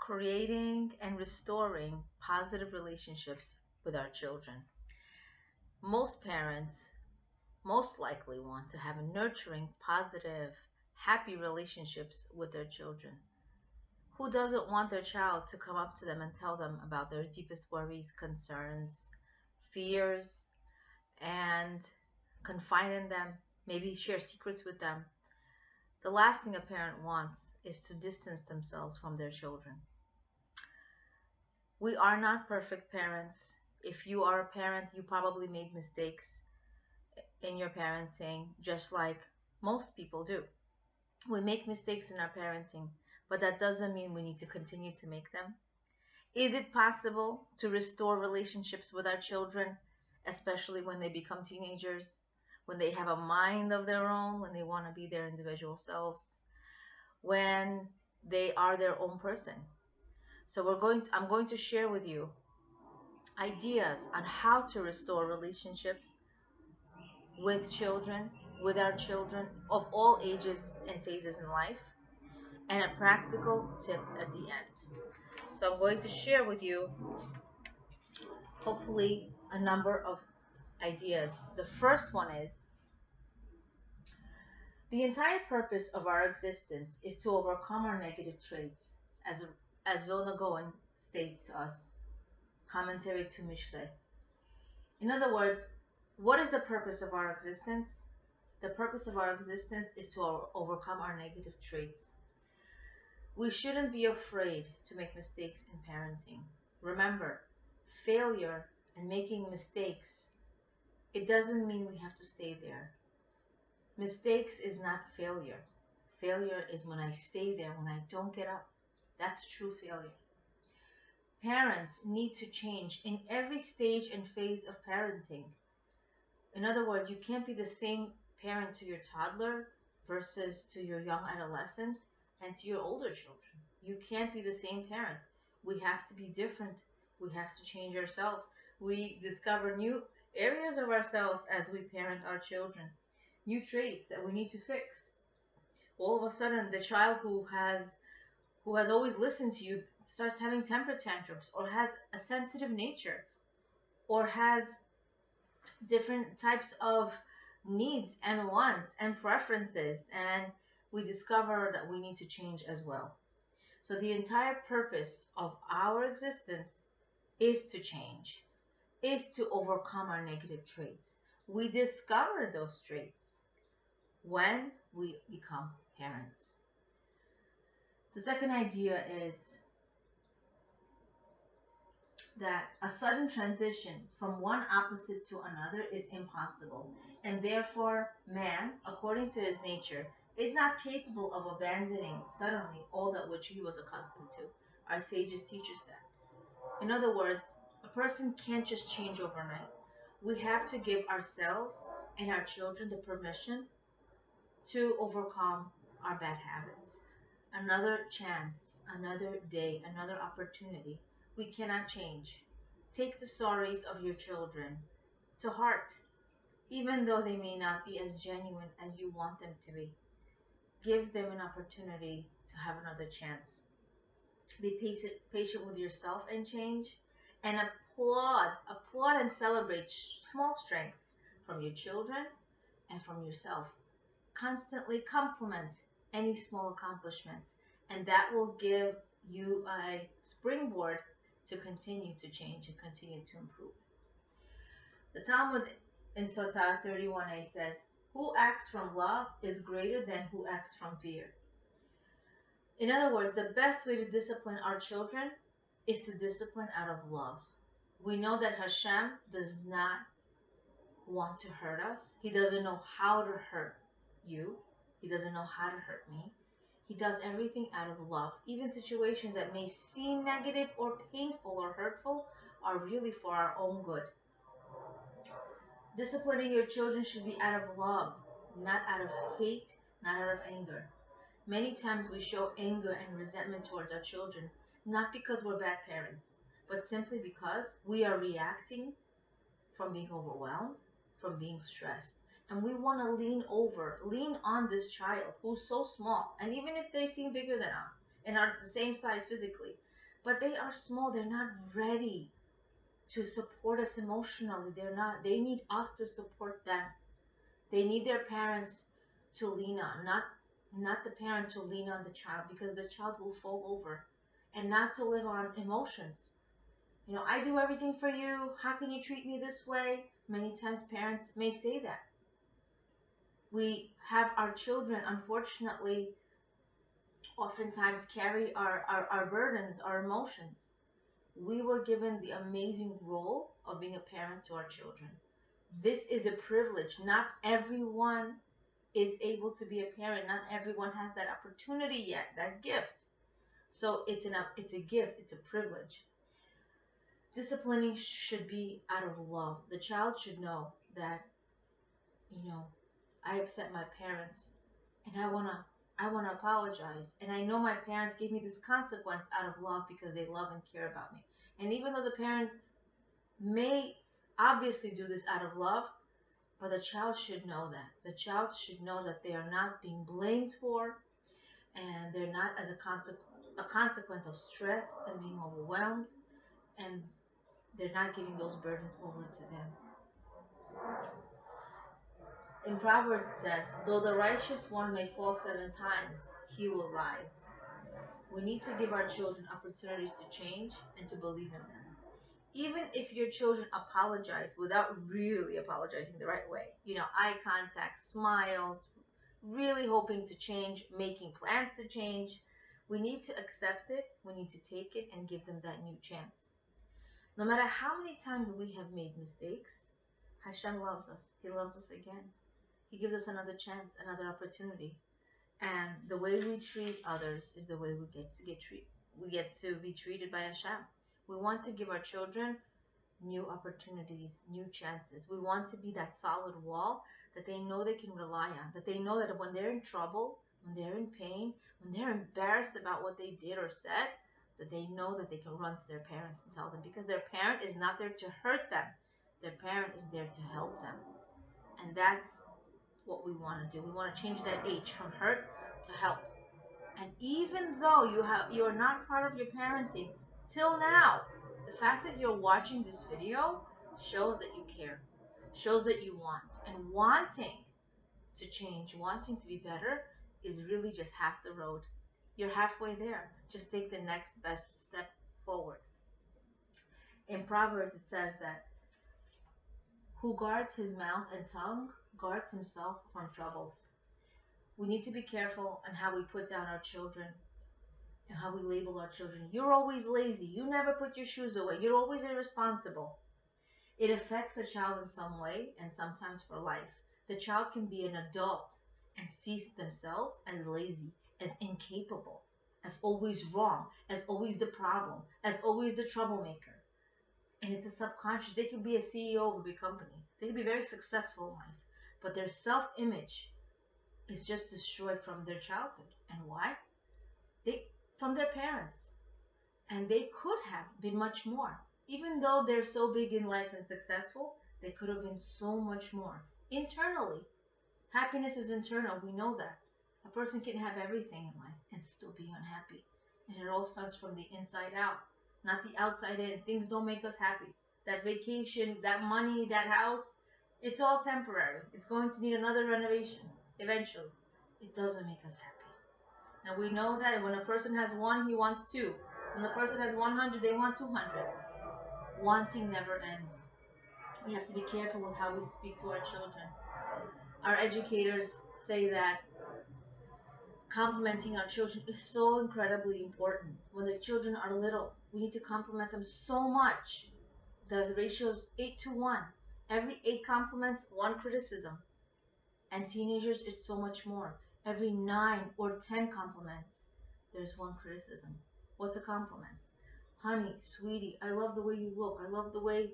creating and restoring positive relationships with our children. Most parents most likely want to have nurturing, positive, happy relationships with their children. Who doesn't want their child to come up to them and tell them about their deepest worries, concerns, fears, and confide in them, maybe share secrets with them? The last thing a parent wants is to distance themselves from their children. We are not perfect parents. If you are a parent, you probably made mistakes in your parenting, just like most people do. We make mistakes in our parenting, but that doesn't mean we need to continue to make them. Is it possible to restore relationships with our children, especially when they become teenagers, when they have a mind of their own, when they want to be their individual selves, when they are their own person? So I'm going to share with you ideas on how to restore relationships with children, with our children of all ages and phases in life, and a practical tip at the end. So I'm going to share with you, hopefully, a number of ideas. The first one is, the entire purpose of our existence is to overcome our negative traits, as Vilna Gaon states to us, commentary to Mishle. In other words, what is the purpose of our existence? The purpose of our existence is to overcome our negative traits. We shouldn't be afraid to make mistakes in parenting. Remember, failure and making mistakes, it doesn't mean we have to stay there. Mistakes is not failure. Failure is when I stay there, when I don't get up. That's true failure. Parents need to change in every stage and phase of parenting. In other words, you can't be the same parent to your toddler versus to your young adolescent and to your older children. You can't be the same parent. We have to be different. We have to change ourselves. We discover new areas of ourselves as we parent our children, new traits that we need to fix. All of a sudden, the child who has always listened to you starts having temper tantrums, or has a sensitive nature, or has different types of needs and wants and preferences, and we discover that we need to change as well. So the entire purpose of our existence is to change, is to overcome our negative traits. We discover those traits when we become parents. The second idea is that a sudden transition from one opposite to another is impossible, and therefore man, according to his nature, is not capable of abandoning suddenly all that which he was accustomed to. Our sages teach us that. In other words, a person can't just change overnight. We have to give ourselves and our children the permission to overcome our bad habits. Another chance, another day, another opportunity. We cannot change. Take the stories of your children to heart, even though they may not be as genuine as you want them to be. Give them an opportunity to have another chance. Be patient with yourself and change, and applaud and celebrate small strengths from your children and from yourself. Constantly compliment any small accomplishments, and that will give you a springboard to continue to change and continue to improve. The Talmud in Sotah 31a says, "Who acts from love is greater than who acts from fear." In other words, the best way to discipline our children is to discipline out of love. We know that Hashem does not want to hurt us. He doesn't know how to hurt you. He doesn't know how to hurt me. He does everything out of love. Even situations that may seem negative or painful or hurtful are really for our own good. Disciplining your children should be out of love, not out of hate, not out of anger. Many times we show anger and resentment towards our children, not because we're bad parents, but simply because we are reacting from being overwhelmed, from being stressed. And we want to lean on this child who's so small. And even if they seem bigger than us and are the same size physically, but they are small. They're not ready to support us emotionally. They need us to support them. They need their parents to lean on, not the parent to lean on the child, because the child will fall over, and not to live on emotions. I do everything for you. How can you treat me this way? Many times parents may say that. We have our children, unfortunately, oftentimes carry our burdens, our emotions. We were given the amazing role of being a parent to our children. This is a privilege. Not everyone is able to be a parent. Not everyone has that opportunity yet, that gift. So it's a gift, it's a privilege. Disciplining should be out of love. The child should know that, I upset my parents, and I wanna apologize. And I know my parents gave me this consequence out of love because they love and care about me. And even though the parent may obviously do this out of love, but the child should know that. The child should know that they are not being blamed for, and they're not as a consequence of stress and being overwhelmed, and they're not giving those burdens over to them. In Proverbs it says, though the righteous one may fall 7 times, he will rise. We need to give our children opportunities to change and to believe in them. Even if your children apologize without really apologizing the right way, eye contact, smiles, really hoping to change, making plans to change, we need to accept it, we need to take it and give them that new chance. No matter how many times we have made mistakes, Hashem loves us. He loves us again. He gives us another chance, another opportunity. And the way we treat others is the way we get to be treated by Hashem. We want to give our children new opportunities, new chances. We want to be that solid wall that they know they can rely on, that they know that when they're in trouble, when they're in pain, when they're embarrassed about what they did or said, that they know that they can run to their parents and tell them, because their parent is not there to hurt them. Their parent is there to help them. And that's what we want to do. We want to change that H from hurt to help. And even though you're not part of your parenting till now, the fact that you're watching this video shows that you care, shows that you want. And wanting to change, wanting to be better is really just half the road. You're halfway there. Just take the next best step forward. In Proverbs it says that who guards his mouth and tongue guards himself from troubles. We need to be careful on how we put down our children and how we label our children. You're always lazy. You never put your shoes away. You're always irresponsible. It affects the child in some way, and sometimes for life. The child can be an adult and see themselves as lazy, as incapable, as always wrong, as always the problem, as always the troublemaker. And it's a subconscious. They can be a CEO of a big company. They can be very successful in life, but their self-image is just destroyed from their childhood. And why? From their parents. And they could have been much more. Even though they're so big in life and successful, they could have been so much more. Internally. Happiness is internal. We know that. A person can have everything in life and still be unhappy. And it all starts from the inside out, not the outside in. Things don't make us happy. That vacation, that money, that house, it's all temporary. It's going to need another renovation eventually. It doesn't make us happy. And we know that when a person has one, he wants two. When the person has 100, they want 200. Wanting never ends. We have to be careful with how we speak to our children. Our educators say that complimenting our children is so incredibly important. When the children are little, we need to compliment them so much. The ratio is 8-1. Every 8 compliments, 1 criticism. And teenagers, it's so much more. Every 9 or 10 compliments, there's 1 criticism. What's a compliment? Honey, sweetie, I love the way you look. I love the way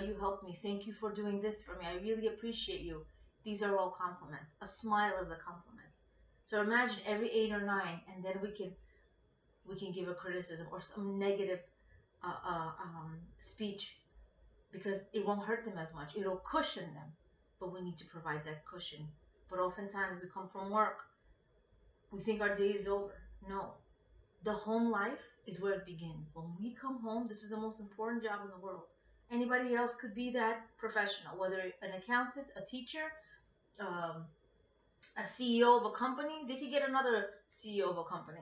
you helped me. Thank you for doing this for me. I really appreciate you. These are all compliments. A smile is a compliment. So imagine every 8 or 9, and then we can give a criticism or some negative speech, because it won't hurt them as much. It'll cushion them, but we need to provide that cushion. But oftentimes we come from work, we think our day is over. No, The home life is where it begins. When we come home, this is the most important job in the world. Anybody else could be that professional, whether an accountant, a teacher, um, a CEO of a company. They could get another CEO of a company.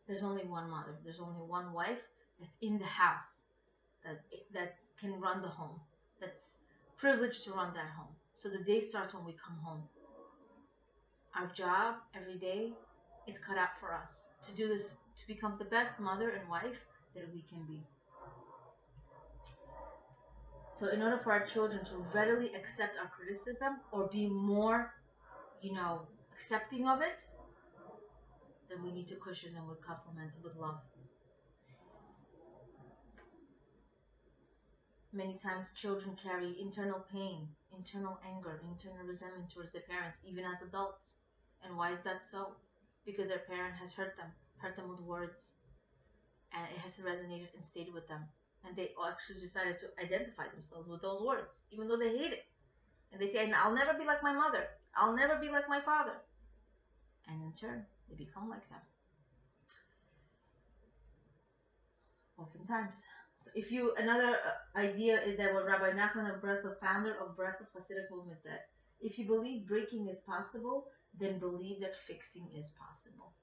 There's only one mother. There's only one wife that's in the house that can run the home. That's privileged to run that home. So the day starts when we come home. Our job every day is cut out for us to do this, to become the best mother and wife that we can be. So in order for our children to readily accept our criticism or be more, accepting of it, then we need to cushion them with compliments, with love. Many times children carry internal pain, internal anger, internal resentment towards their parents, even as adults. And why is that so? Because their parent has hurt them with words, and it has resonated and stayed with them. And they actually decided to identify themselves with those words, even though they hate it. And they say, I'll never be like my mother. I'll never be like my father. And in turn, they become like them. Oftentimes. So another idea is that what Rabbi Nachman of Breslov, founder of Breslov Hasidic movement, said, if you believe breaking is possible, then believe that fixing is possible.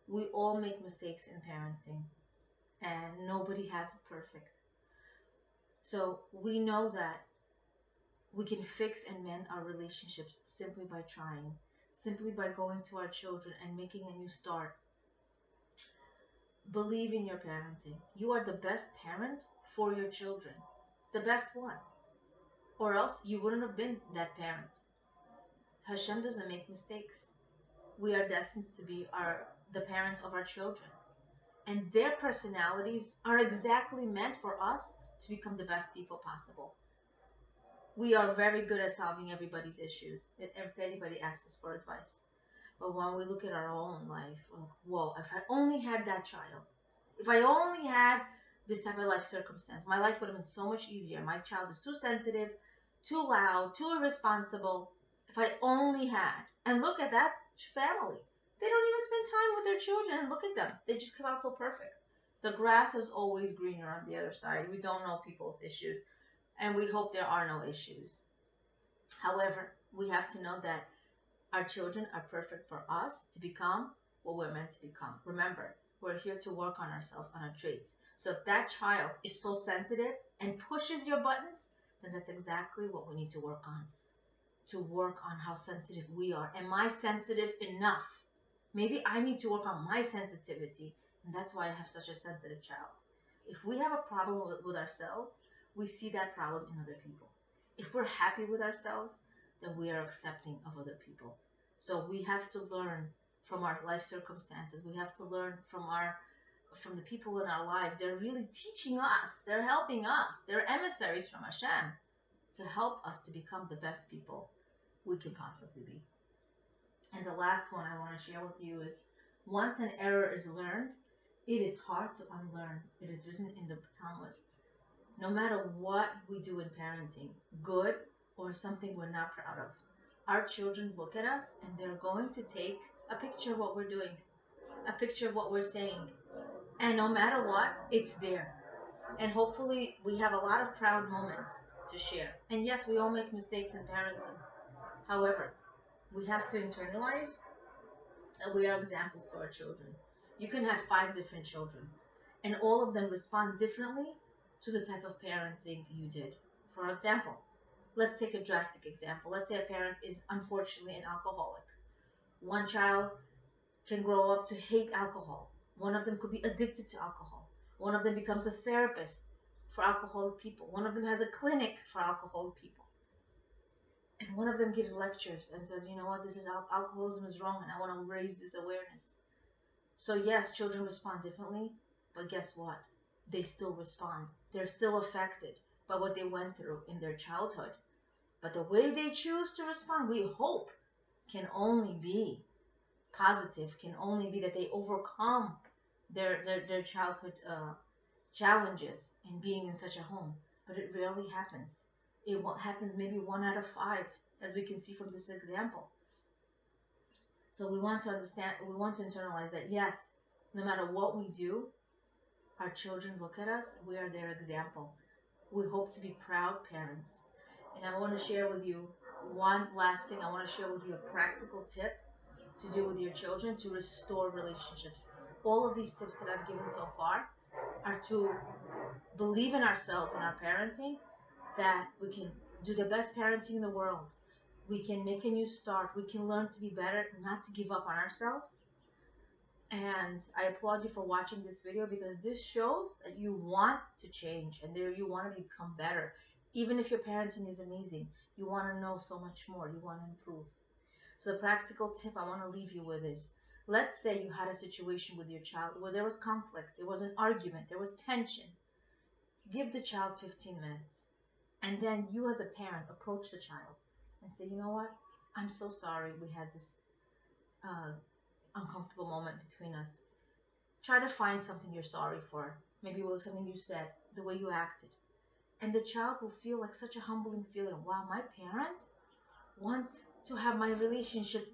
We all make mistakes in parenting, and nobody has it perfect. So we know that we can fix and mend our relationships simply by trying, simply by going to our children and making a new start. Believe in your parenting. You are the best parent for your children, the best one. Or else you wouldn't have been that parent. Hashem doesn't make mistakes. We are destined to be the parents of our children. And their personalities are exactly meant for us to become the best people possible. We are very good at solving everybody's issues if anybody asks us for advice. But when we look at our own life, we're like, whoa, if I only had that child, if I only had this type of life circumstance, my life would have been so much easier. My child is too sensitive, too loud, too irresponsible. If I only had. And look at that family. They don't even spend time with their children. And look at them. They just come out so perfect. The grass is always greener on the other side. We don't know people's issues. And we hope there are no issues. However, we have to know that our children are perfect for us to become what we're meant to become. Remember, we're here to work on ourselves, on our traits. So if that child is so sensitive and pushes your buttons, then that's exactly what we need to work on. To work on how sensitive we are. Am I sensitive enough? Maybe I need to work on my sensitivity, and that's why I have such a sensitive child. If we have a problem with ourselves, we see that problem in other people. If we're happy with ourselves, then we are accepting of other people. So we have to learn from our life circumstances. We have to learn from the people in our lives. They're really teaching us. They're helping us. They're emissaries from Hashem to help us to become the best people we can possibly be. And the last one I want to share with you is, once an error is learned, it is hard to unlearn. It is written in the Talmud. No matter what we do in parenting, good or something we're not proud of, our children look at us and they're going to take a picture of what we're doing, a picture of what we're saying. And no matter what, it's there. And hopefully we have a lot of proud moments to share. And yes, we all make mistakes in parenting. However, we have to internalize that we are examples to our children. You can have 5 different children, and all of them respond differently to the type of parenting you did. For example, let's take a drastic example. Let's say a parent is unfortunately an alcoholic. One child can grow up to hate alcohol. One of them could be addicted to alcohol. One of them becomes a therapist for alcoholic people. One of them has a clinic for alcoholic people. And one of them gives lectures and says, you know what, this is alcoholism is wrong, and I want to raise this awareness. So yes, children respond differently, but guess what? They still respond. They're still affected by what they went through in their childhood. But the way they choose to respond, we hope, can only be positive, can only be that they overcome their childhood challenges in being in such a home. But it rarely happens. It happens maybe 1 out of 5, as we can see from this example. So we want to understand, we want to internalize that yes, no matter what we do, our children look at us, we are their example. We hope to be proud parents. And I want to share with you one last thing. I want to share with you a practical tip to do with your children to restore relationships. All of these tips that I've given so far are to believe in ourselves and our parenting, that we can do the best parenting in the world. We can make a new start. We can learn to be better, not to give up on ourselves. And I applaud you for watching this video, because this shows that you want to change and that you want to become better. Even if your parenting is amazing, you want to know so much more. You want to improve. So the practical tip I want to leave you with is, let's say you had a situation with your child where there was conflict, there was an argument, there was tension. Give the child 15 minutes. And then you as a parent approach the child and say, you know what? I'm so sorry we had this uh, uncomfortable moment between us. Try to find something you're sorry for. Maybe it was something you said, the way you acted. And the child will feel like such a humbling feeling. Wow, my parent wants to have my relationship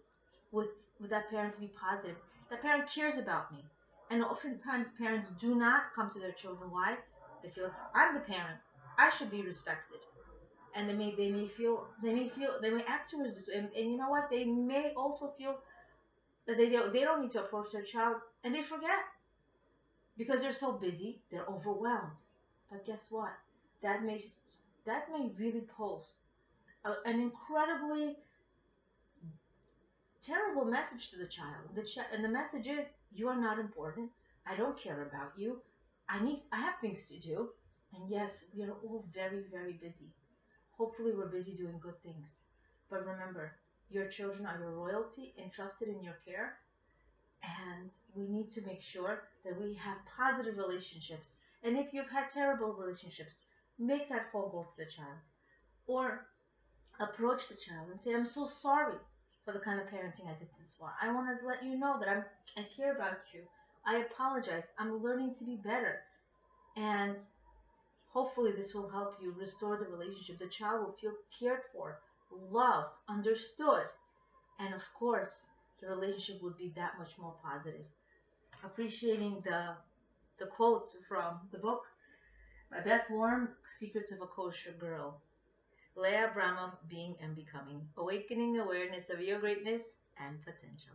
with, with that parent to be positive. That parent cares about me. And oftentimes parents do not come to their children. Why? They feel like, I'm the parent. I should be respected. And they may act towards this. And you know what? They may also feel that they don't need to approach their child, and they forget because they're so busy, they're overwhelmed. But guess what? That may that may really pose an incredibly terrible message to the child. And the message is, you are not important. I don't care about you. I have things to do. And yes, we are all very, very busy. Hopefully we're busy doing good things. But remember, your children are your royalty, entrusted in your care, and we need to make sure that we have positive relationships. And if you've had terrible relationships, make that phone call to the child, or approach the child and say, I'm so sorry for the kind of parenting I did this far. I wanted to let you know that I care about you. I apologize. I'm learning to be better. And hopefully this will help you restore the relationship. The child will feel cared for, loved, understood, and of course, the relationship would be that much more positive. Appreciating the quotes from the book by Beth Warren, Secrets of a Kosher Girl. Leah Abramov, Being and Becoming. Awakening awareness of your greatness and potential.